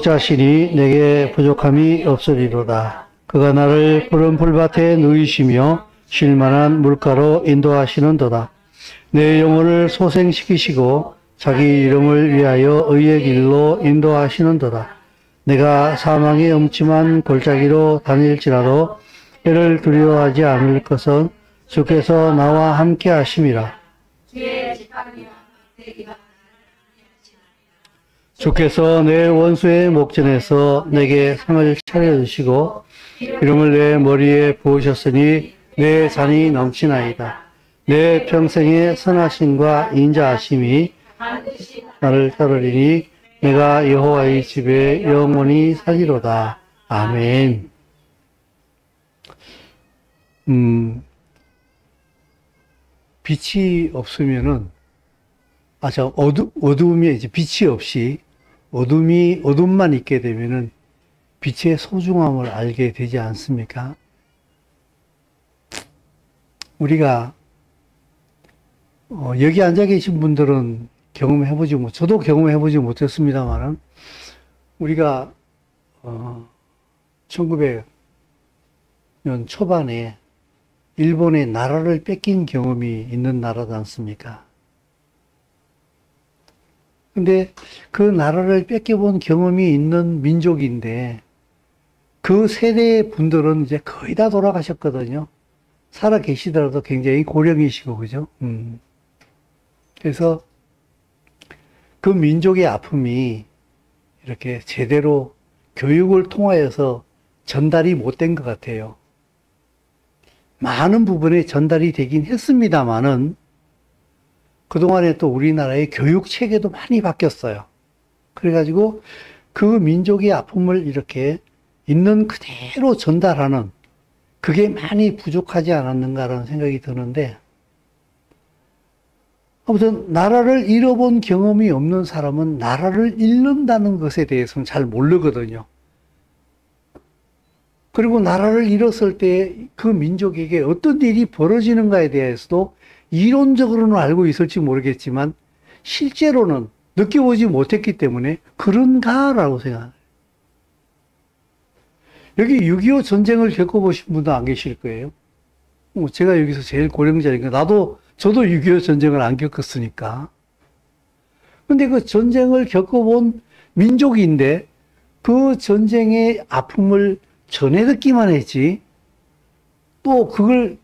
자신이 내게 부족함이 없으리로다. 그가 나를 푸른 풀밭에 누이시며 쉴만한 물가로 인도하시는도다. 내 영혼을 소생시키시고 자기 이름을 위하여 의의 길로 인도하시는도다. 내가 사망의 음침한 골짜기로 다닐지라도 해를 두려워하지 않을 것은 주께서 나와 함께 하심이라. 주께서 내 원수의 목전에서 내게 상을 차려주시고 기름을 내 머리에 부으셨으니 내 잔이 넘치나이다. 내 평생의 선하심과 인자하심이 나를 따르리니 내가 여호와의 집에 영원히 살리로다. 아멘. 빛이 없으면은 어두움에 이제 빛이 없이 어둠만 있게 되면은 빛의 소중함을 알게 되지 않습니까? 우리가 여기 앉아 계신 분들은 저도 경험해보지 못했습니다만은 우리가 1900년 초반에 일본의 나라를 뺏긴 경험이 있는 나라지 않습니까? 근데 그 나라를 뺏겨본 경험이 있는 민족인데 그 세대의 분들은 이제 거의 다 돌아가셨거든요. 살아 계시더라도 굉장히 고령이시고, 그죠? 그래서 그 민족의 아픔이 이렇게 제대로 교육을 통하여서 전달이 못된 것 같아요. 많은 부분에 전달이 되긴 했습니다만은 그동안에 또 우리나라의 교육 체계도 많이 바뀌었어요. 그래가지고 그 민족의 아픔을 이렇게 있는 그대로 전달하는 그게 많이 부족하지 않았는가라는 생각이 드는데, 아무튼 나라를 잃어본 경험이 없는 사람은 나라를 잃는다는 것에 대해서는 잘 모르거든요. 그리고 나라를 잃었을 때 그 민족에게 어떤 일이 벌어지는가에 대해서도 이론적으로는 알고 있을지 모르겠지만 실제로는 느껴보지 못했기 때문에 그런가라고 생각해요. 여기 6.25 전쟁을 겪어보신 분도 안 계실 거예요. 제가 여기서 제일 고령자니까 저도 6.25 전쟁을 안 겪었으니까. 근데 그 전쟁을 겪어본 민족인데 그 전쟁의 아픔을 전해 듣기만 했지 또 그걸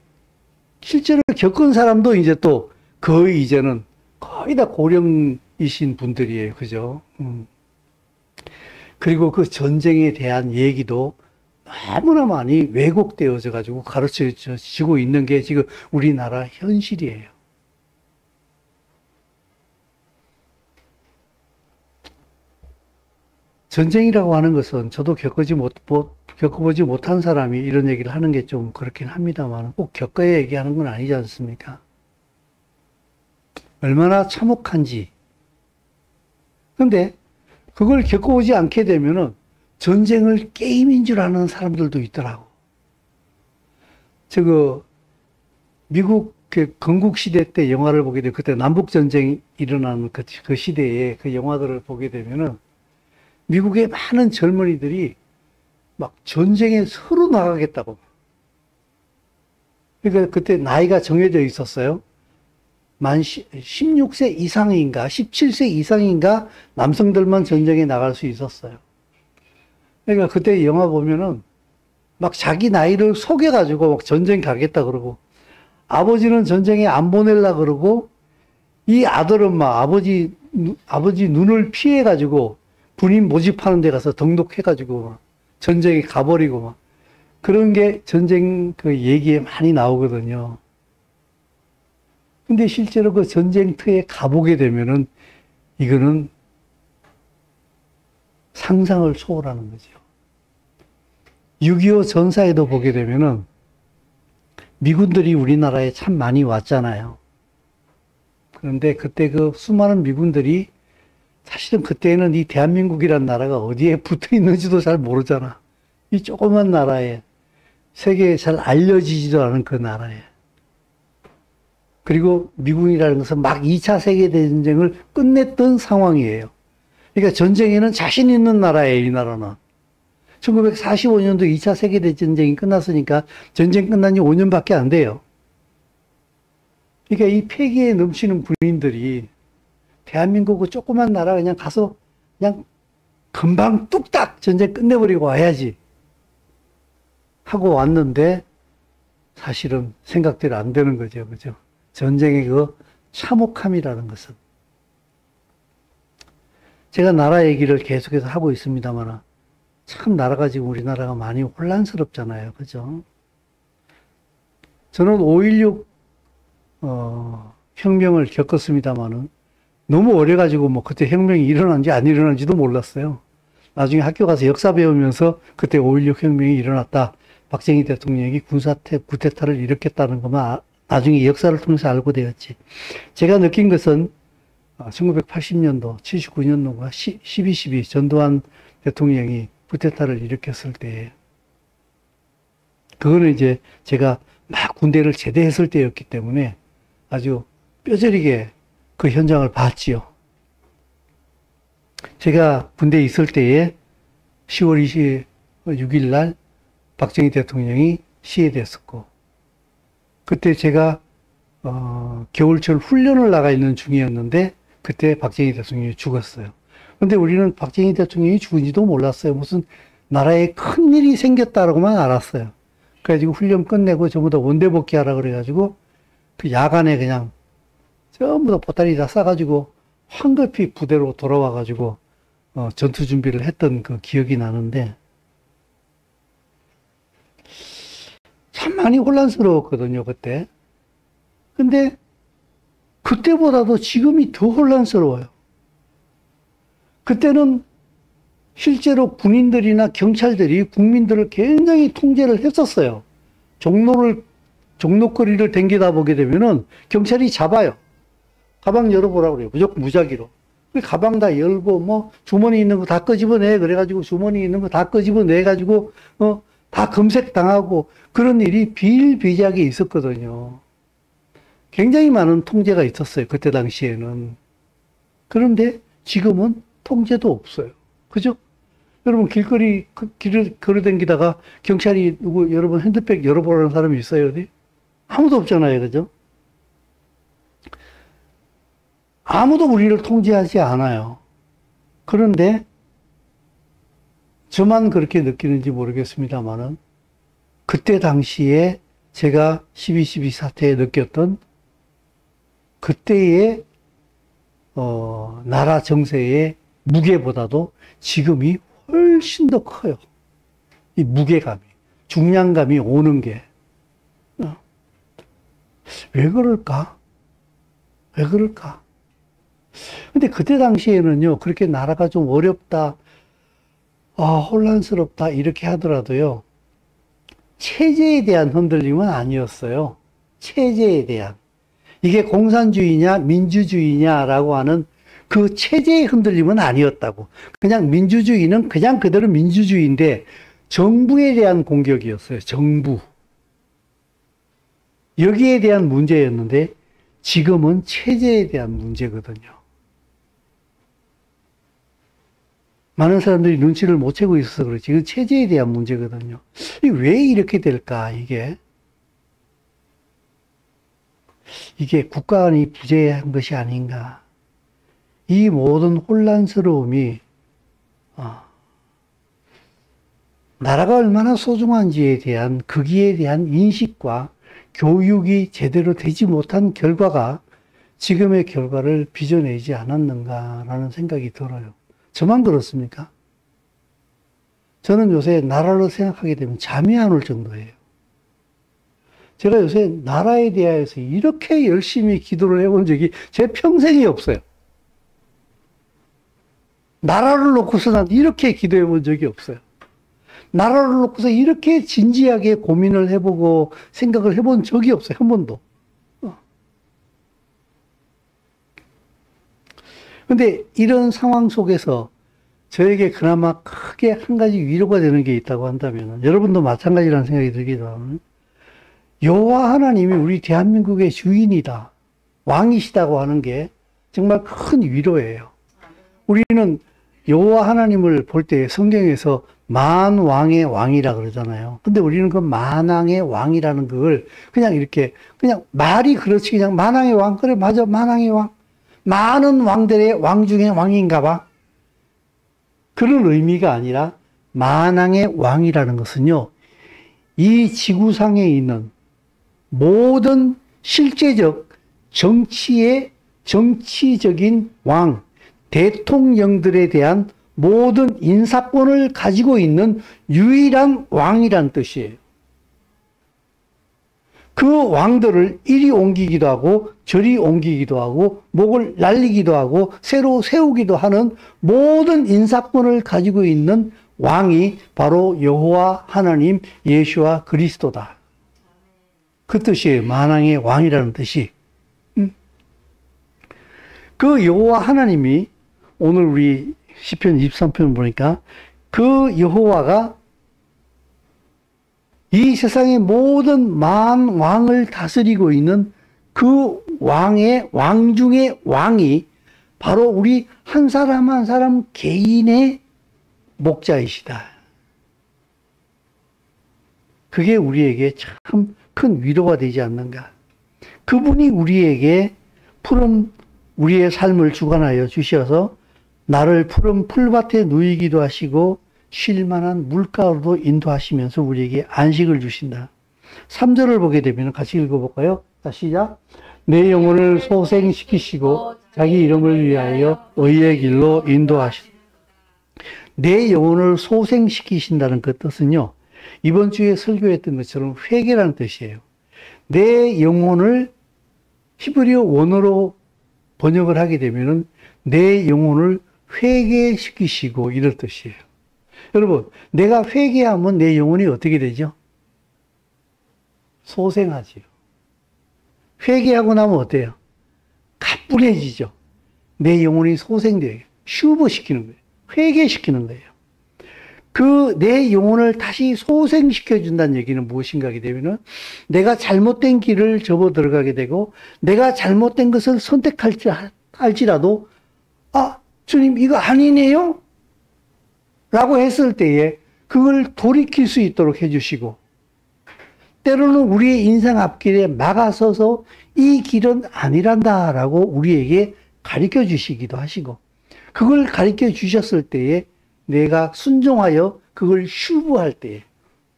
실제로 겪은 사람도 이제 또 이제는 거의 다 고령이신 분들이에요. 그죠? 그리고 그 전쟁에 대한 얘기도 너무나 많이 왜곡되어져 가지고 가르쳐지고 있는 게 지금 우리나라 현실이에요. 전쟁이라고 하는 것은 저도 겪어보지 못한 사람이 이런 얘기를 하는 게 좀 그렇긴 합니다만 꼭 겪어야 얘기하는 건 아니지 않습니까? 얼마나 참혹한지. 근데 그걸 겪어보지 않게 되면은 전쟁을 게임인 줄 아는 사람들도 있더라고. 미국 건국시대 때 영화를 보게 되면 그때 남북전쟁이 일어나는 그 시대에 그 영화들을 보게 되면은 미국의 많은 젊은이들이 막 전쟁에 서로 나가겠다고. 그러니까 그때 나이가 정해져 있었어요. 만 16세 이상인가 17세 이상인가 남성들만 전쟁에 나갈 수 있었어요. 그러니까 그때 영화 보면은 막 자기 나이를 속여가지고 막 전쟁 가겠다 그러고 아버지는 전쟁에 안 보내려 그러고 이 아들은 막 아버지 눈을 피해가지고 군인 모집하는 데 가서 등록해가지고 전쟁에 가버리고 막 그런 게 전쟁 그 얘기에 많이 나오거든요. 근데 실제로 그 전쟁터에 가보게 되면은 이거는 상상을 초월하는 거죠. 6.25 전사에도 보게 되면은 미군들이 우리나라에 참 많이 왔잖아요. 그런데 그때 그 수많은 미군들이 사실은 그때는 이 대한민국이란 나라가 어디에 붙어 있는지도 잘 모르잖아. 이 조그만 나라에 세계에 잘 알려지지도 않은 그 나라에. 그리고 미군이라는 것은 막 2차 세계대전쟁을 끝냈던 상황이에요. 그러니까 전쟁에는 자신 있는 나라예요, 이 나라는. 1945년도 2차 세계대전쟁이 끝났으니까 전쟁 끝난 지 5년밖에 안 돼요. 그러니까 이 패기에 넘치는 군인들이 대한민국은 조그만 나라 그냥 가서 그냥 금방 뚝딱 전쟁 끝내버리고 와야지 하고 왔는데 사실은 생각대로 안 되는 거죠. 그죠? 전쟁의 그 참혹함이라는 것은. 제가 나라 얘기를 계속해서 하고 있습니다만 참 나라가 지금 우리나라가 많이 혼란스럽잖아요. 그죠? 저는 5.16 혁명을 겪었습니다만은 너무 어려가지고 뭐 그때 혁명이 일어난지 안 일어난지도 몰랐어요. 나중에 학교 가서 역사 배우면서 그때 5.16 혁명이 일어났다. 박정희 대통령이 쿠데타를 일으켰다는 것만 나중에 역사를 통해서 알고 되었지. 제가 느낀 것은 1980년도, 79년도가 12.12 전두환 대통령이 쿠데타를 일으켰을 때 그거는 이제 제가 막 군대를 제대했을 때였기 때문에 아주 뼈저리게 그 현장을 봤지요. 제가 군대에 있을 때에 10월 26일 날 박정희 대통령이 시해됐었고 그때 제가 겨울철 훈련을 나가 있는 중이었는데 그때 박정희 대통령이 죽었어요. 근데 우리는 박정희 대통령이 죽은지도 몰랐어요. 무슨 나라에 큰일이 생겼다라고만 알았어요. 그래가지고 훈련 끝내고 전부 다 원대 복귀하라 그래가지고 그 야간에 그냥 전부 다 보따리 다 싸가지고 황급히 부대로 돌아와가지고 전투 준비를 했던 그 기억이 나는데 참 많이 혼란스러웠거든요, 그때. 근데 그때보다도 지금이 더 혼란스러워요. 그때는 실제로 군인들이나 경찰들이 국민들을 굉장히 통제를 했었어요. 종로거리를 댕기다 보게 되면은 경찰이 잡아요. 가방 열어보라고 그래요. 무조건 무작위로. 가방 다 열고, 뭐, 주머니 있는 거 다 끄집어내. 그래가지고 주머니 있는 거 다 끄집어내가지고, 다 검색당하고, 그런 일이 비일비재하게 있었거든요. 굉장히 많은 통제가 있었어요. 그때 당시에는. 그런데 지금은 통제도 없어요. 그죠? 여러분, 길을 걸어다니다가 경찰이 여러분 핸드백 열어보라는 사람이 있어요, 어디? 아무도 없잖아요. 그죠? 아무도 우리를 통제하지 않아요. 그런데 저만 그렇게 느끼는지 모르겠습니다만은 그때 당시에 제가 12.12 사태에 느꼈던 그때의 나라 정세의 무게보다도 지금이 훨씬 더 커요. 이 무게감이, 중량감이 오는 게. 왜 그럴까? 왜 그럴까? 근데 그때 당시에는요, 그렇게 나라가 좀 어렵다, 혼란스럽다, 이렇게 하더라도요, 체제에 대한 흔들림은 아니었어요. 체제에 대한. 이게 공산주의냐, 민주주의냐라고 하는 그 체제의 흔들림은 아니었다고. 그냥 민주주의는 그냥 그대로 민주주의인데, 정부에 대한 공격이었어요. 정부. 여기에 대한 문제였는데, 지금은 체제에 대한 문제거든요. 많은 사람들이 눈치를 못 채고 있어서 그렇지. 이건 체제에 대한 문제거든요. 왜 이렇게 될까, 이게? 이게 국가안이 부재한 것이 아닌가. 이 모든 혼란스러움이, 나라가 얼마나 소중한지에 대한, 거기에 대한 인식과 교육이 제대로 되지 못한 결과가 지금의 결과를 빚어내지 않았는가라는 생각이 들어요. 저만 그렇습니까? 저는 요새 나라를 생각하게 되면 잠이 안 올 정도예요. 제가 요새 나라에 대해서 이렇게 열심히 기도를 해본 적이 제 평생에 없어요. 나라를 놓고서 난 이렇게 기도해 본 적이 없어요. 나라를 놓고서 이렇게 진지하게 고민을 해보고 생각을 해본 적이 없어요. 한 번도. 근데 이런 상황 속에서 저에게 그나마 크게 한 가지 위로가 되는 게 있다고 한다면, 여러분도 마찬가지라는 생각이 들기도 하면, 여호와 하나님이 우리 대한민국의 주인이다, 왕이시다고 하는 게 정말 큰 위로예요. 우리는 여호와 하나님을 볼 때 성경에서 만왕의 왕이라 그러잖아요. 근데 우리는 그 만왕의 왕이라는 그걸 그냥 이렇게 그냥 말이 그렇지 그냥 만왕의 왕 그래 맞아 만왕의 왕 많은 왕들의 왕 중에 왕인가 봐. 그런 의미가 아니라 만왕의 왕이라는 것은요. 이 지구상에 있는 모든 실제적 정치적인 왕, 대통령들에 대한 모든 인사권을 가지고 있는 유일한 왕이란 뜻이에요. 그 왕들을 이리 옮기기도 하고 저리 옮기기도 하고 목을 날리기도 하고 새로 세우기도 하는 모든 인사권을 가지고 있는 왕이 바로 여호와 하나님 예수와 그리스도다. 그 뜻이에요. 만왕의 왕이라는 뜻이. 그 여호와 하나님이 오늘 우리 시편 23편 보니까 그 여호와가 이 세상의 모든 만왕을 다스리고 있는 그 왕 중의 왕이 바로 우리 한 사람 한 사람 개인의 목자이시다. 그게 우리에게 참 큰 위로가 되지 않는가. 그분이 우리에게 우리의 삶을 주관하여 주셔서 나를 푸른 풀밭에 누이기도 하시고 쉴만한 물가로도 인도하시면서 우리에게 안식을 주신다. 3절을 보게 되면 같이 읽어볼까요? 자, 시작. 내 영혼을 소생시키시고 자기 이름을 위하여 의의 길로 인도하신다. 내 영혼을 소생시키신다는 그 뜻은요. 이번 주에 설교했던 것처럼 회개라는 뜻이에요. 내 영혼을 히브리어 원어로 번역을 하게 되면은 내 영혼을 회개시키시고 이럴 뜻이에요. 여러분, 내가 회개하면 내 영혼이 어떻게 되죠? 소생하지요. 회개하고 나면 어때요? 가뿐해지죠. 내 영혼이 소생돼요. 슈버시키는 거예요. 회개시키는 거예요. 그 내 영혼을 다시 소생시켜준다는 얘기는 무엇인가 하게 되면은 내가 잘못된 길을 접어 들어가게 되고 내가 잘못된 것을 선택할지라도 아, 주님 이거 아니네요? 라고 했을 때에 그걸 돌이킬 수 있도록 해주시고 때로는 우리의 인생 앞길에 막아서서 이 길은 아니란다 라고 우리에게 가르쳐 주시기도 하시고 그걸 가르쳐 주셨을 때에 내가 순종하여 그걸 슈브할 때에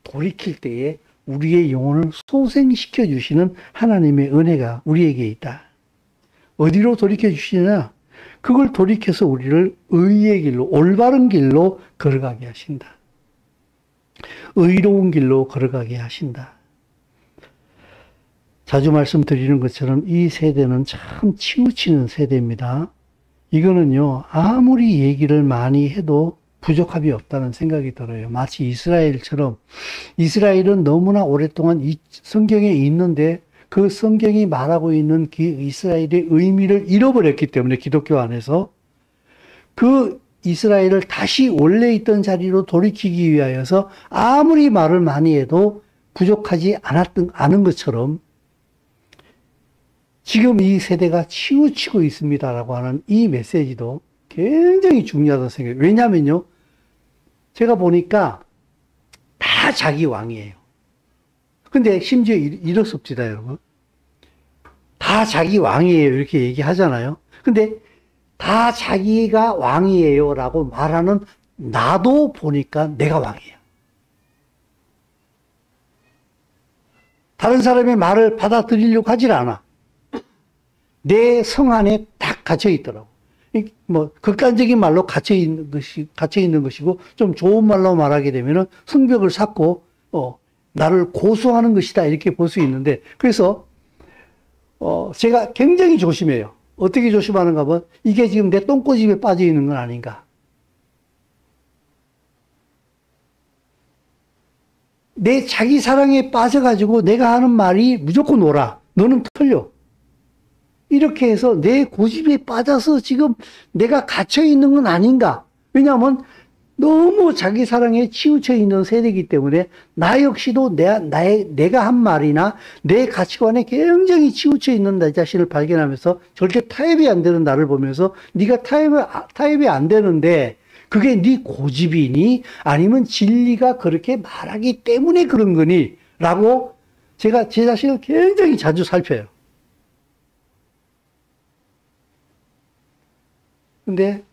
돌이킬 때에 우리의 영혼을 소생시켜 주시는 하나님의 은혜가 우리에게 있다. 어디로 돌이켜 주시느냐? 그걸 돌이켜서 우리를 의의 길로 올바른 길로 걸어가게 하신다. 의로운 길로 걸어가게 하신다. 자주 말씀드리는 것처럼 이 세대는 참 치우치는 세대입니다. 이거는요 아무리 얘기를 많이 해도 부족함이 없다는 생각이 들어요. 마치 이스라엘처럼 이스라엘은 너무나 오랫동안 이 성경에 있는데 그 성경이 말하고 있는 이스라엘의 의미를 잃어버렸기 때문에 기독교 안에서 그 이스라엘을 다시 원래 있던 자리로 돌이키기 위하여서 아무리 말을 많이 해도 부족하지 않은 것처럼 지금 이 세대가 치우치고 있습니다라고 하는 이 메시지도 굉장히 중요하다고 생각해요. 왜냐면요. 제가 보니까 다 자기 왕이에요. 근데 심지어 이렇습니다, 여러분. 다 자기 왕이에요. 이렇게 얘기하잖아요. 근데 다 자기가 왕이에요. 라고 말하는 나도 보니까 내가 왕이에요. 다른 사람의 말을 받아들이려고 하질 않아. 내 성 안에 딱 갇혀 있더라고. 뭐, 극단적인 말로 갇혀 있는 것이고, 좀 좋은 말로 말하게 되면은 성벽을 쌓고, 나를 고소하는 것이다. 이렇게 볼 수 있는데, 그래서, 제가 굉장히 조심해요. 어떻게 조심하는가 하면, 이게 지금 내 똥꼬집에 빠져 있는 건 아닌가. 내 자기 사랑에 빠져가지고 내가 하는 말이 무조건 옳아. 너는 틀려. 이렇게 해서 내 고집에 빠져서 지금 내가 갇혀 있는 건 아닌가. 왜냐하면 너무 자기 사랑에 치우쳐 있는 세대이기 때문에 나 역시도 내가 한 말이나 내 가치관에 굉장히 치우쳐 있는 내 자신을 발견하면서 절대 타협이 안 되는 나를 보면서 네가 타협이 안 되는데 그게 네 고집이니 아니면 진리가 그렇게 말하기 때문에 그런 거니 라고 제가 제 자신을 굉장히 자주 살펴요. 근데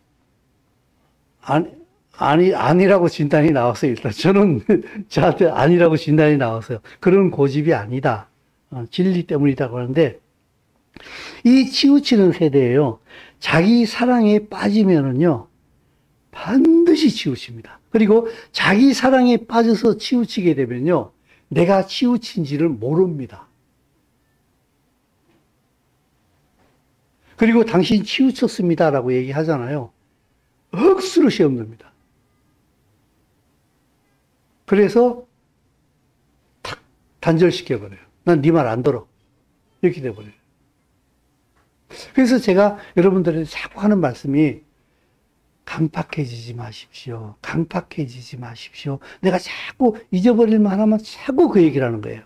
아니라고 진단이 나왔어요. 일단 저는 저한테 아니라고 진단이 나왔어요. 그런 고집이 아니다. 진리 때문이라고 하는데 이 치우치는 세대예요. 자기 사랑에 빠지면은요 반드시 치우칩니다. 그리고 자기 사랑에 빠져서 치우치게 되면요 내가 치우친지를 모릅니다. 그리고 당신 치우쳤습니다라고 얘기하잖아요. 억수로 시험 듭니다. 그래서 탁 단절시켜버려요. 난 네 말 안 들어. 이렇게 돼버려요. 그래서 제가 여러분들한테 자꾸 하는 말씀이 강팍해지지 마십시오. 강팍해지지 마십시오. 내가 자꾸 잊어버릴 만하면 자꾸 그 얘기를 하는 거예요.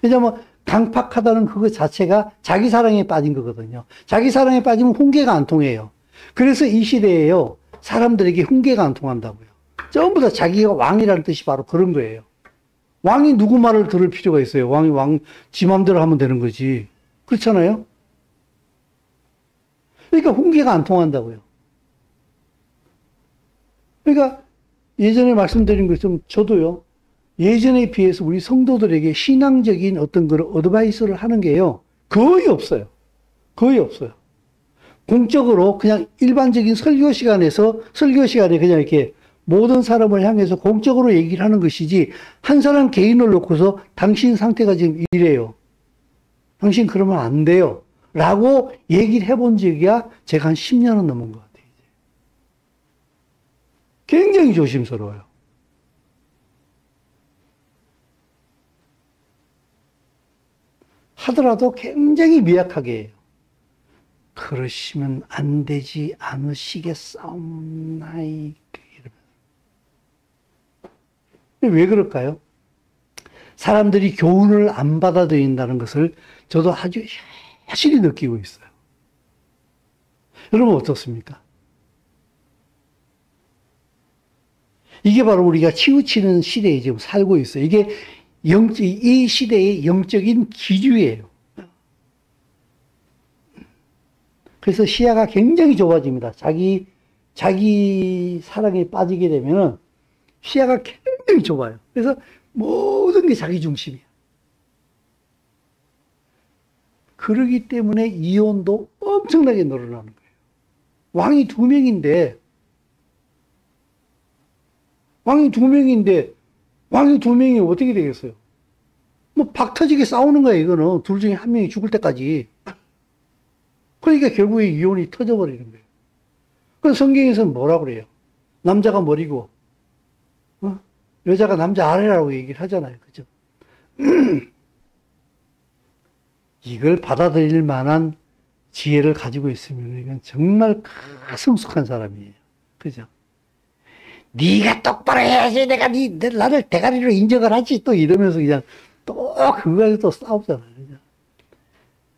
왜냐하면 강팍하다는 그거 자체가 자기 사랑에 빠진 거거든요. 자기 사랑에 빠지면 훈계가 안 통해요. 그래서 이 시대에요. 사람들에게 훈계가 안 통한다고요. 전부 다 자기가 왕이라는 뜻이 바로 그런 거예요. 왕이 누구 말을 들을 필요가 있어요. 왕이 지 맘대로 하면 되는 거지. 그렇잖아요? 그러니까 훈계가 안 통한다고요. 그러니까 예전에 말씀드린 것처럼 저도요. 예전에 비해서 우리 성도들에게 신앙적인 어떤 그런 어드바이스를 하는 게요. 거의 없어요. 거의 없어요. 공적으로 그냥 일반적인 설교 시간에 그냥 이렇게 모든 사람을 향해서 공적으로 얘기를 하는 것이지 한 사람 개인을 놓고서 당신 상태가 지금 이래요. 당신 그러면 안 돼요. 라고 얘기를 해본 적이야 제가 한 10년은 넘은 것 같아요. 굉장히 조심스러워요. 하더라도 굉장히 미약하게 해요. 그러시면 안 되지 않으시겠사옵나이까. 왜 그럴까요? 사람들이 교훈을 안 받아들인다는 것을 저도 아주 확실히 느끼고 있어요. 여러분 어떻습니까? 이게 바로 우리가 치우치는 시대에 지금 살고 있어요. 이게 이 시대의 영적인 기류예요. 그래서 시야가 굉장히 좁아집니다. 자기 사랑에 빠지게 되면은 시야가 굉장히 좁아요. 그래서 모든 게 자기 중심이에요. 그러기 때문에 이혼도 엄청나게 늘어나는 거예요. 왕이 두 명인데 왕이 두 명이 어떻게 되겠어요? 뭐 박터지게 싸우는 거예요. 이거는 둘 중에 한 명이 죽을 때까지. 그러니까 결국에 이혼이 터져버리는 거예요. 그래서 성경에서는 뭐라고 그래요? 남자가 머리고 여자가 남자 아래라고 얘기를 하잖아요. 그죠? 이걸 받아들일 만한 지혜를 가지고 있으면 이건 정말 성숙한 사람이에요. 그죠? 네가 똑바로 해야지 내가 나를 대가리로 인정을 하지 또 이러면서 그냥 또 그거 가지고 또 싸우잖아요. 그죠?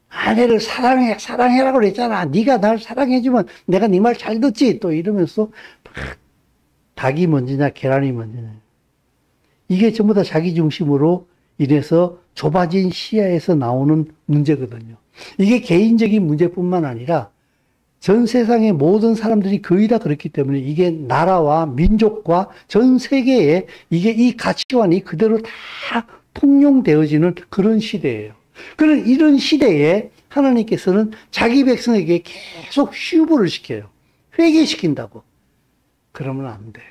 아내를 사랑해라고 그랬잖아. 네가 날 사랑해주면 내가 네 말 잘 듣지 또 이러면서 막 닭이 먼저냐 계란이 먼저냐. 이게 전부 다 자기 중심으로 인해서 좁아진 시야에서 나오는 문제거든요. 이게 개인적인 문제뿐만 아니라 전 세상의 모든 사람들이 거의 다 그렇기 때문에 이게 나라와 민족과 전 세계에 이게 이 가치관이 그대로 다 통용되어지는 그런 시대예요. 그런 이런 시대에 하나님께서는 자기 백성에게 계속 휴부를 시켜요. 회개시킨다고. 그러면 안 돼.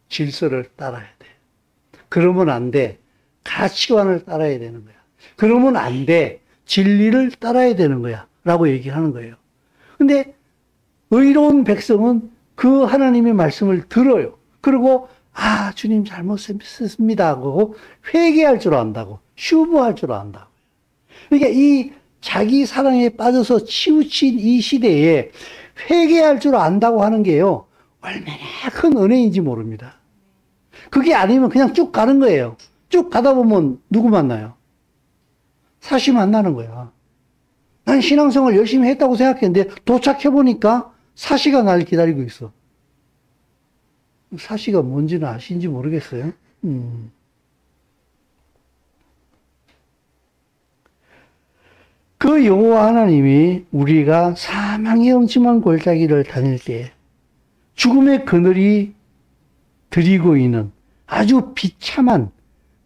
질서를 따라야 돼. 그러면 안 돼. 가치관을 따라야 되는 거야. 그러면 안 돼. 진리를 따라야 되는 거야. 라고 얘기하는 거예요. 근데 의로운 백성은 그 하나님의 말씀을 들어요. 그리고 주님 잘못했습니다 하고 회개할 줄 안다고. 휴부할 줄 안다고. 그러니까 이 자기 사랑에 빠져서 치우친 이 시대에 회개할 줄 안다고 하는 게요. 얼마나 큰 은혜인지 모릅니다. 그게 아니면 그냥 쭉 가는 거예요. 쭉 가다 보면 누구 만나요? 사시 만나는 거야. 난 신앙생활 열심히 했다고 생각했는데 도착해보니까 사시가 날 기다리고 있어. 사시가 뭔지는 아신지 모르겠어요. 그 여호와 하나님이 우리가 사망의 엄침한 골짜기를 다닐 때 죽음의 그늘이 드리고 있는 아주 비참한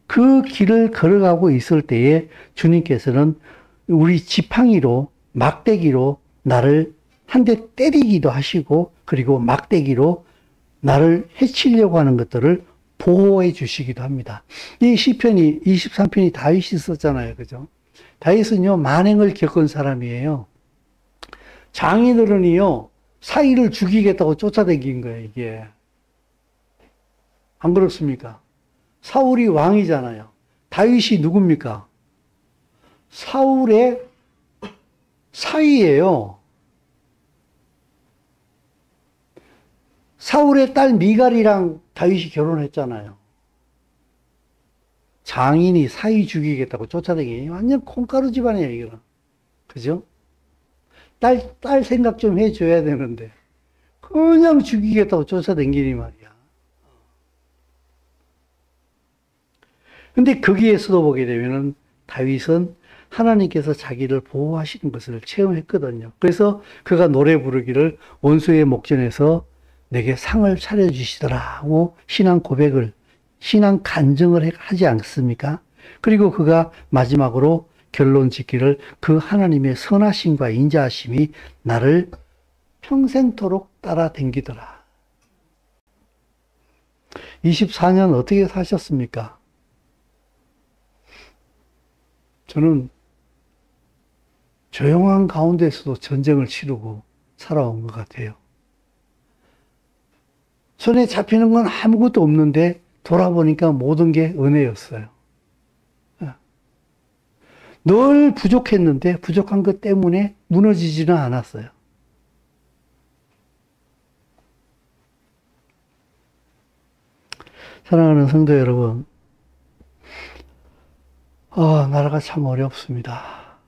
그 길을 걸어가고 있을 때에 주님께서는 우리 지팡이로 막대기로 나를 한 대 때리기도 하시고 그리고 막대기로 나를 해치려고 하는 것들을 보호해 주시기도 합니다. 이 시편이 23편이 다윗이 썼잖아요. 그죠? 다윗은요 만행을 겪은 사람이에요. 장인어른이요 사위를 죽이겠다고 쫓아다닌 거예요. 이게 안 그렇습니까? 사울이 왕이잖아요. 다윗이 누굽니까? 사울의 사위예요. 사울의 딸 미갈이랑 다윗이 결혼했잖아요. 장인이 사위 죽이겠다고 쫓아다니니 완전 콩가루 집안이에요, 이거는. 그죠? 딸 생각 좀 해줘야 되는데 그냥 죽이겠다고 쫓아다니니 말이야. 근데 거기에서도 보게 되면은 다윗은 하나님께서 자기를 보호하시는 것을 체험했거든요. 그래서 그가 노래 부르기를 원수의 목전에서 내게 상을 차려주시더라고 신앙 고백을, 신앙 간증을 하지 않습니까? 그리고 그가 마지막으로 결론 짓기를 그 하나님의 선하심과 인자하심이 나를 평생토록 따라다니더라. 24년 어떻게 사셨습니까? 저는 조용한 가운데서도 전쟁을 치르고 살아온 것 같아요. 손에 잡히는 건 아무것도 없는데 돌아보니까 모든 게 은혜였어요. 늘 부족했는데 부족한 것 때문에 무너지지는 않았어요. 사랑하는 성도 여러분, 나라가 참 어렵습니다.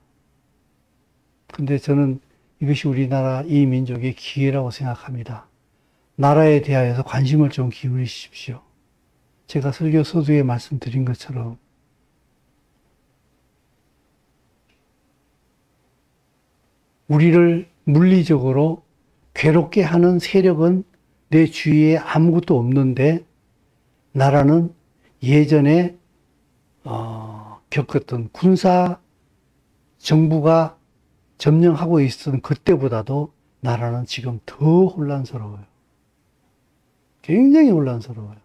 근데 저는 이것이 우리나라 이 민족의 기회라고 생각합니다. 나라에 대하여서 관심을 좀 기울이십시오. 제가 설교 서두에 말씀드린 것처럼 우리를 물리적으로 괴롭게 하는 세력은 내 주위에 아무것도 없는데 나라는 예전에 겪었던 군사 정부가 점령하고 있었던 그때보다도 나라는 지금 더 혼란스러워요. 굉장히 혼란스러워요.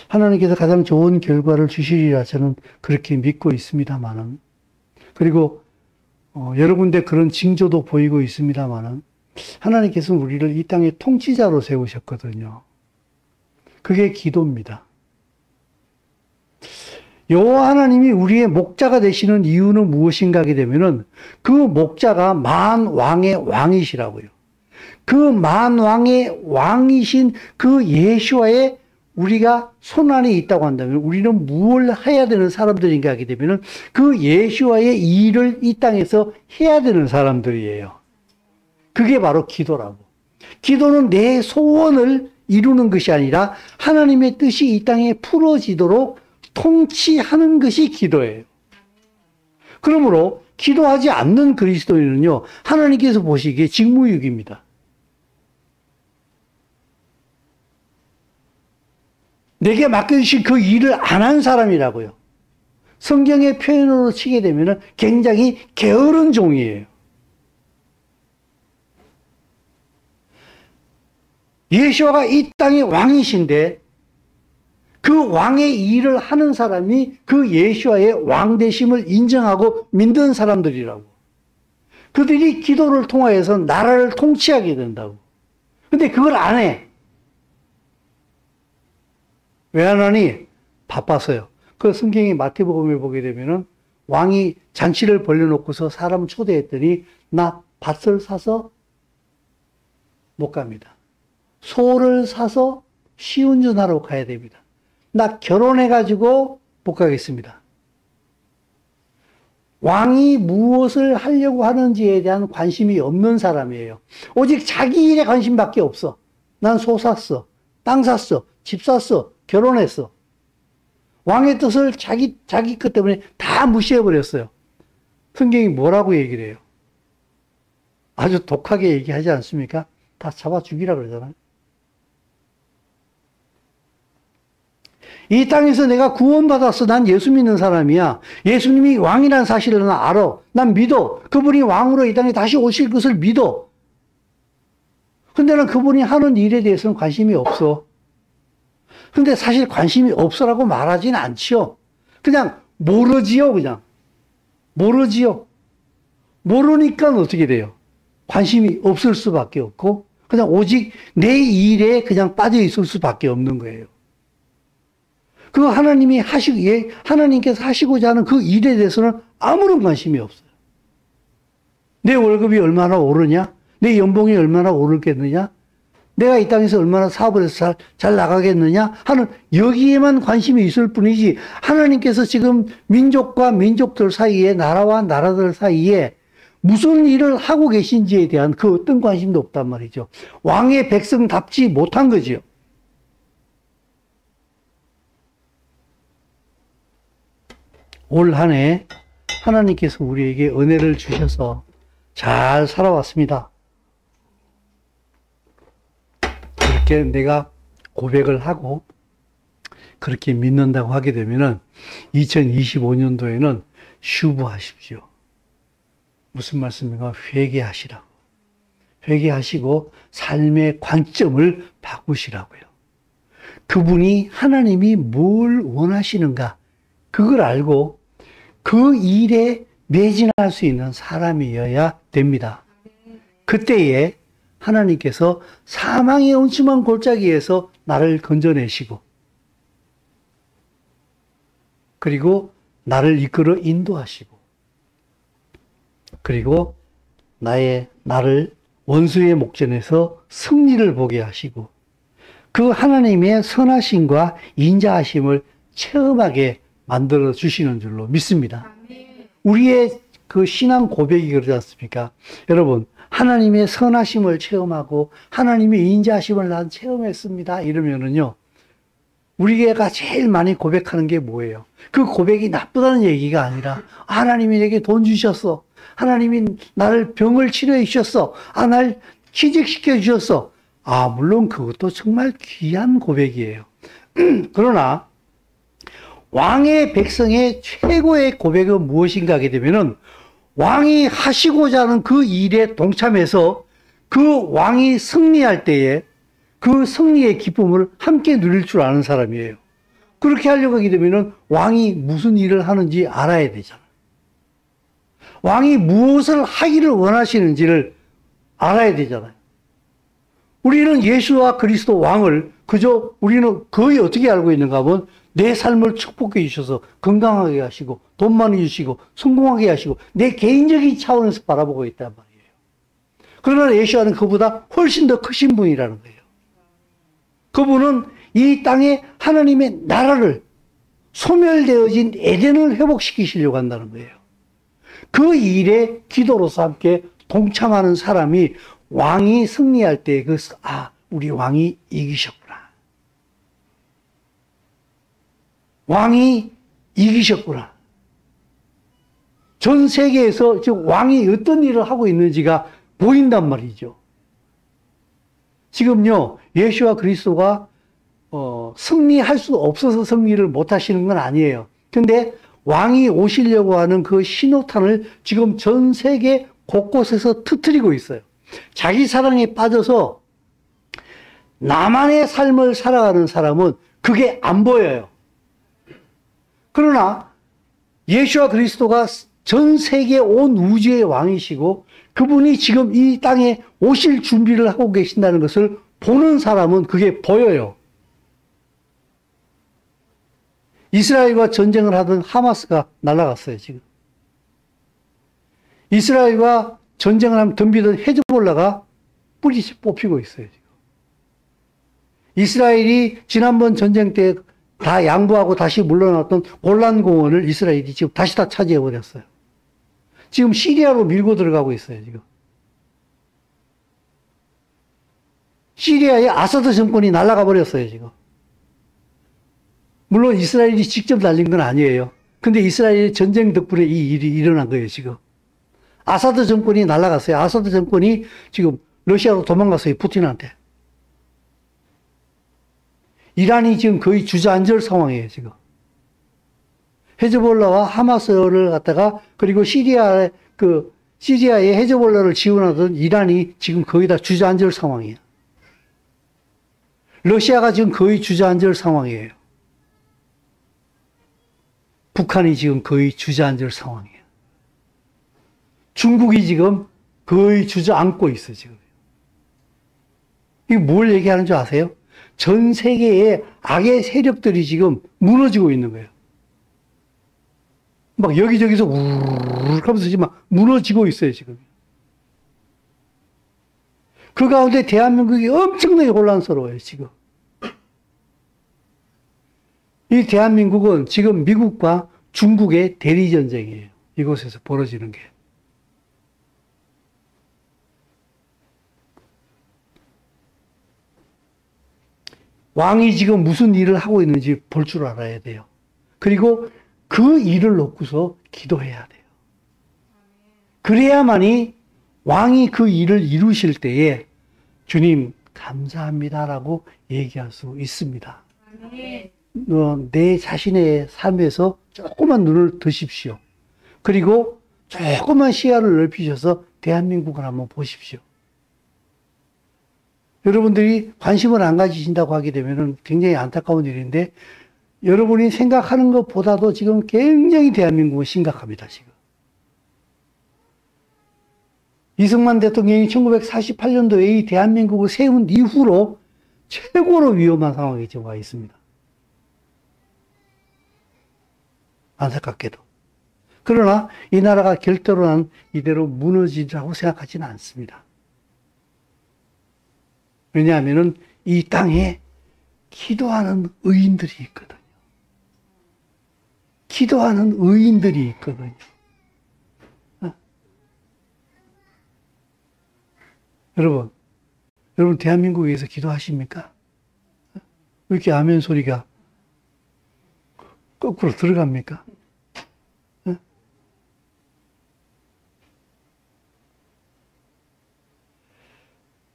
하나님께서 가장 좋은 결과를 주시리라 저는 그렇게 믿고 있습니다만은, 그리고 여러 군데 그런 징조도 보이고 있습니다만은 하나님께서는 우리를 이 땅의 통치자로 세우셨거든요. 그게 기도입니다. 여호와 하나님이 우리의 목자가 되시는 이유는 무엇인가 하게 되면은 그 목자가 만왕의 왕이시라고요. 그 만왕의 왕이신 그 예수와의 우리가 손안에 있다고 한다면 우리는 무엇을 해야 되는 사람들인가 하게 되면은 그 예수와의 일을 이 땅에서 해야 되는 사람들이에요. 그게 바로 기도라고. 기도는 내 소원을 이루는 것이 아니라 하나님의 뜻이 이 땅에 풀어지도록 통치하는 것이 기도예요. 그러므로 기도하지 않는 그리스도인은요, 하나님께서 보시기에 직무유기입니다. 내게 맡겨주신 그 일을 안 한 사람이라고요. 성경의 표현으로 치게 되면 굉장히 게으른 종이에요. 예수가 이 땅의 왕이신데 그 왕의 일을 하는 사람이 그 예수와의 왕되심을 인정하고 믿는 사람들이라고. 그들이 기도를 통하여서 나라를 통치하게 된다고. 근데 그걸 안 해. 왜 안 하니? 바빠서요. 그 성경의 마태복음에 보게 되면은 왕이 잔치를 벌려놓고서 사람을 초대했더니 나 밭을 사서 못 갑니다. 소를 사서 시운전하러 가야 됩니다. 나 결혼해가지고 못 가겠습니다. 왕이 무엇을 하려고 하는지에 대한 관심이 없는 사람이에요. 오직 자기 일에 관심밖에 없어. 난 소 샀어. 땅 샀어. 집 샀어. 결혼했어. 왕의 뜻을 자기 것 때문에 다 무시해버렸어요. 성경이 뭐라고 얘기를 해요? 아주 독하게 얘기하지 않습니까? 다 잡아 죽이라 그러잖아요. 이 땅에서 내가 구원받았어. 난 예수 믿는 사람이야. 예수님이 왕이라는 사실을 난 알아. 난 믿어. 그분이 왕으로 이 땅에 다시 오실 것을 믿어. 근데 난 그분이 하는 일에 대해서는 관심이 없어. 근데 사실 관심이 없어라고 말하진 않지요. 그냥 모르지요, 그냥. 모르지요. 모르니까 어떻게 돼요? 관심이 없을 수밖에 없고, 그냥 오직 내 일에 그냥 빠져 있을 수밖에 없는 거예요. 그 하나님께서 하시고자 하는 그 일에 대해서는 아무런 관심이 없어요. 내 월급이 얼마나 오르냐? 내 연봉이 얼마나 오르겠느냐? 내가 이 땅에서 얼마나 사업을 해서 잘 나가겠느냐 하는 여기에만 관심이 있을 뿐이지, 하나님께서 지금 민족과 민족들 사이에, 나라와 나라들 사이에 무슨 일을 하고 계신지에 대한 그 어떤 관심도 없단 말이죠. 왕의 백성답지 못한 거지요. 올 한 해 하나님께서 우리에게 은혜를 주셔서 잘 살아왔습니다. 그렇게 내가 고백을 하고 그렇게 믿는다고 하게 되면은 2025년도에는 슈브하십시오. 무슨 말씀인가? 회개하시라고. 회개하시고 삶의 관점을 바꾸시라고요. 그분이, 하나님이 뭘 원하시는가, 그걸 알고 그 일에 매진할 수 있는 사람이어야 됩니다. 그때에 하나님께서 사망의 음침한 골짜기에서 나를 건져내시고, 그리고 나를 이끌어 인도하시고, 그리고 나를 원수의 목전에서 승리를 보게 하시고, 그 하나님의 선하심과 인자하심을 체험하게 만들어 주시는 줄로 믿습니다. 우리의 그 신앙 고백이 그러지 않습니까? 여러분, 하나님의 선하심을 체험하고 하나님의 인자하심을 난 체험했습니다 이러면은요, 우리가 제일 많이 고백하는 게 뭐예요? 그 고백이 나쁘다는 얘기가 아니라, 하나님이 내게 돈 주셨어. 하나님이 나를 병을 치료해 주셨어. 날 취직시켜 주셨어. 물론 그것도 정말 귀한 고백이에요. 그러나 왕의 백성의 최고의 고백은 무엇인가 하게 되면은, 왕이 하시고자 하는 그 일에 동참해서 그 왕이 승리할 때에 그 승리의 기쁨을 함께 누릴 줄 아는 사람이에요. 그렇게 하려고 하게 되면은 왕이 무슨 일을 하는지 알아야 되잖아요. 왕이 무엇을 하기를 원하시는지를 알아야 되잖아요. 우리는 예수와 그리스도 왕을 우리는 거의 어떻게 알고 있는가 하면, 내 삶을 축복해 주셔서 건강하게 하시고 돈 많이 주시고 성공하게 하시고 내 개인적인 차원에서 바라보고 있단 말이에요. 그러나 예수와는 그보다 훨씬 더 크신 분이라는 거예요. 그분은 이 땅에 하나님의 나라를, 소멸되어진 에덴을 회복시키시려고 한다는 거예요. 그 일에 기도로서 함께 동참하는 사람이, 왕이 승리할 때 우리 왕이 이기셨구나. 왕이 이기셨구나. 전 세계에서 지금 왕이 어떤 일을 하고 있는지가 보인단 말이죠. 지금요, 예수와 그리스도가 승리할 수 없어서 승리를 못 하시는 건 아니에요. 근데 왕이 오시려고 하는 그 신호탄을 지금 전 세계 곳곳에서 터뜨리고 있어요. 자기 사랑에 빠져서 나만의 삶을 살아가는 사람은 그게 안 보여요. 그러나 예수와 그리스도가 전 세계 온 우주의 왕이시고 그분이 지금 이 땅에 오실 준비를 하고 계신다는 것을 보는 사람은 그게 보여요. 이스라엘과 전쟁을 하던 하마스가 날아갔어요, 지금. 이스라엘과 전쟁을 하면 덤비던 헤즈볼라가 뿌리 뽑히고 있어요, 지금. 이스라엘이 지난번 전쟁 때 다 양보하고 다시 물러났던 골란 공원을 이스라엘이 지금 다시 다 차지해버렸어요. 지금 시리아로 밀고 들어가고 있어요, 지금. 시리아의 아사드 정권이 날아가 버렸어요, 지금. 물론 이스라엘이 직접 날린 건 아니에요. 근데 이스라엘의 전쟁 덕분에 이 일이 일어난 거예요, 지금. 아사드 정권이 날아갔어요. 아사드 정권이 지금 러시아로 도망갔어요, 푸틴한테. 이란이 지금 거의 주저앉을 상황이에요, 지금. 헤즈볼라와 하마스를 갖다가, 그리고 시리아의 헤즈볼라를 지원하던 이란이 지금 거의 다 주저앉을 상황이에요. 러시아가 지금 거의 주저앉을 상황이에요. 북한이 지금 거의 주저앉을 상황이에요. 중국이 지금 거의 주저앉고 있어요, 지금. 이게 뭘 얘기하는 줄 아세요? 전 세계의 악의 세력들이 지금 무너지고 있는 거예요. 막 여기저기서 우르르 하면서 지금 막 무너지고 있어요, 지금. 그 가운데 대한민국이 엄청나게 혼란스러워요, 지금. 이 대한민국은 지금 미국과 중국의 대리전쟁이에요. 이곳에서 벌어지는 게. 왕이 지금 무슨 일을 하고 있는지 볼 줄 알아야 돼요. 그리고 그 일을 놓고서 기도해야 돼요. 그래야만이 왕이 그 일을 이루실 때에 주님 감사합니다라고 얘기할 수 있습니다. 내 자신의 삶에서 조금만 눈을 드십시오. 그리고 조금만 시야를 넓히셔서 대한민국을 한번 보십시오. 여러분들이 관심을 안 가지신다고 하게 되면 굉장히 안타까운 일인데, 여러분이 생각하는 것보다도 지금 굉장히 대한민국은 심각합니다, 지금. 이승만 대통령이 1948년도에 이 대한민국을 세운 이후로 최고로 위험한 상황에 지금 와 있습니다. 안타깝게도. 그러나 이 나라가 결대로 난 이대로 무너지리라고 생각하지는 않습니다. 왜냐하면 이 땅에 기도하는 의인들이 있거든요. 기도하는 의인들이 있거든요. 여러분 대한민국에 위해서 기도하십니까? 왜 이렇게 아멘 소리가 거꾸로 들어갑니까?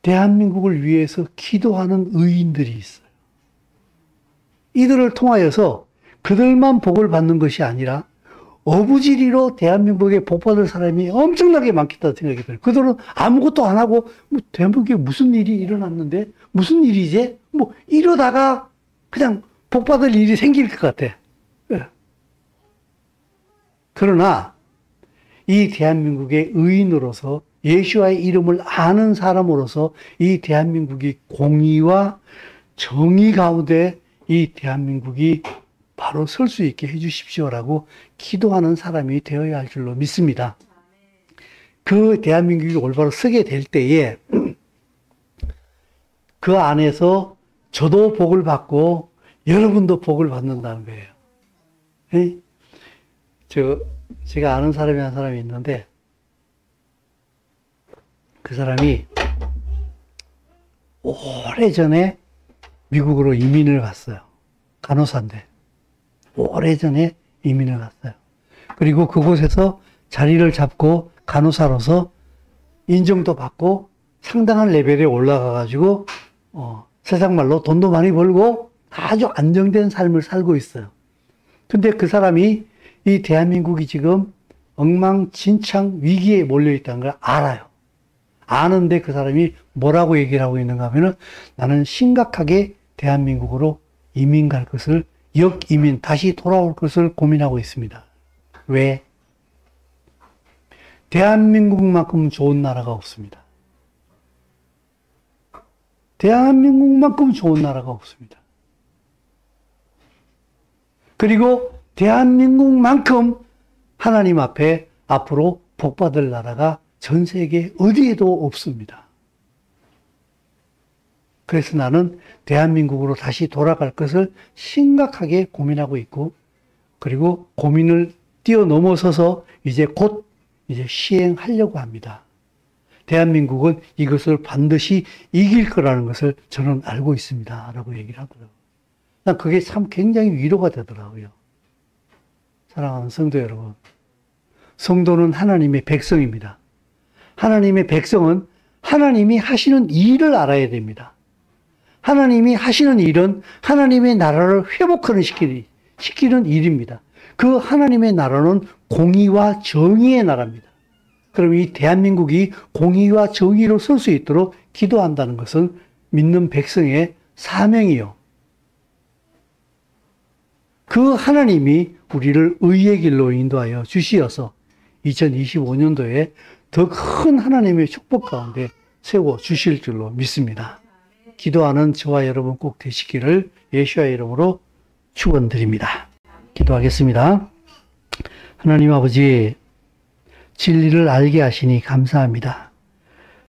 대한민국을 위해서 기도하는 의인들이 있어요. 이들을 통하여서 그들만 복을 받는 것이 아니라 어부지리로 대한민국에 복 받을 사람이 엄청나게 많겠다 생각이 들어요. 그들은 아무것도 안 하고 대한민국에 무슨 일이 일어났는데 무슨 일이지? 이러다가 그냥 복 받을 일이 생길 것 같아. 그러나 이 대한민국의 의인으로서 예수와의 이름을 아는 사람으로서 이 대한민국이 공의와 정의 가운데 이 대한민국이 바로 설 수 있게 해주십시오라고 기도하는 사람이 되어야 할 줄로 믿습니다. 그 대한민국이 올바로 서게 될 때에 그 안에서 저도 복을 받고 여러분도 복을 받는다는 거예요. 에? 제가 아는 사람이 한 사람이 있는데 그 사람이 오래전에 미국으로 이민을 갔어요. 간호사인데 오래전에 이민을 갔어요. 그리고 그곳에서 자리를 잡고 간호사로서 인정도 받고 상당한 레벨에 올라가가지고 세상 말로 돈도 많이 벌고 아주 안정된 삶을 살고 있어요. 근데 그 사람이 이 대한민국이 지금 엉망진창 위기에 몰려있다는 걸 알아요. 아는데 그 사람이 뭐라고 얘기를 하고 있는가 하면은 나는 심각하게 대한민국으로 이민 갈 것을, 역이민, 다시 돌아올 것을 고민하고 있습니다. 왜? 대한민국만큼 좋은 나라가 없습니다. 대한민국만큼 좋은 나라가 없습니다. 그리고 대한민국만큼 하나님 앞에 앞으로 복받을 나라가 전 세계 어디에도 없습니다. 그래서 나는 대한민국으로 다시 돌아갈 것을 심각하게 고민하고 있고, 그리고 고민을 뛰어넘어서서 이제 곧 시행하려고 합니다. 대한민국은 이것을 반드시 이길 거라는 것을 저는 알고 있습니다. 라고 얘기를 하더라고요. 난 그게 참 굉장히 위로가 되더라고요. 사랑하는 성도 여러분. 성도는 하나님의 백성입니다. 하나님의 백성은 하나님이 하시는 일을 알아야 됩니다. 하나님이 하시는 일은 하나님의 나라를 회복하는 시키는 일입니다. 그 하나님의 나라는 공의와 정의의 나라입니다. 그럼 이 대한민국이 공의와 정의로 설 수 있도록 기도한다는 것은 믿는 백성의 사명이요. 그 하나님이 우리를 의의 길로 인도하여 주시어서 2025년도에 더 큰 하나님의 축복 가운데 세워 주실 줄로 믿습니다. 기도하는 저와 여러분 꼭 되시기를 예수의 이름으로 축원드립니다. 기도하겠습니다. 하나님 아버지, 진리를 알게 하시니 감사합니다.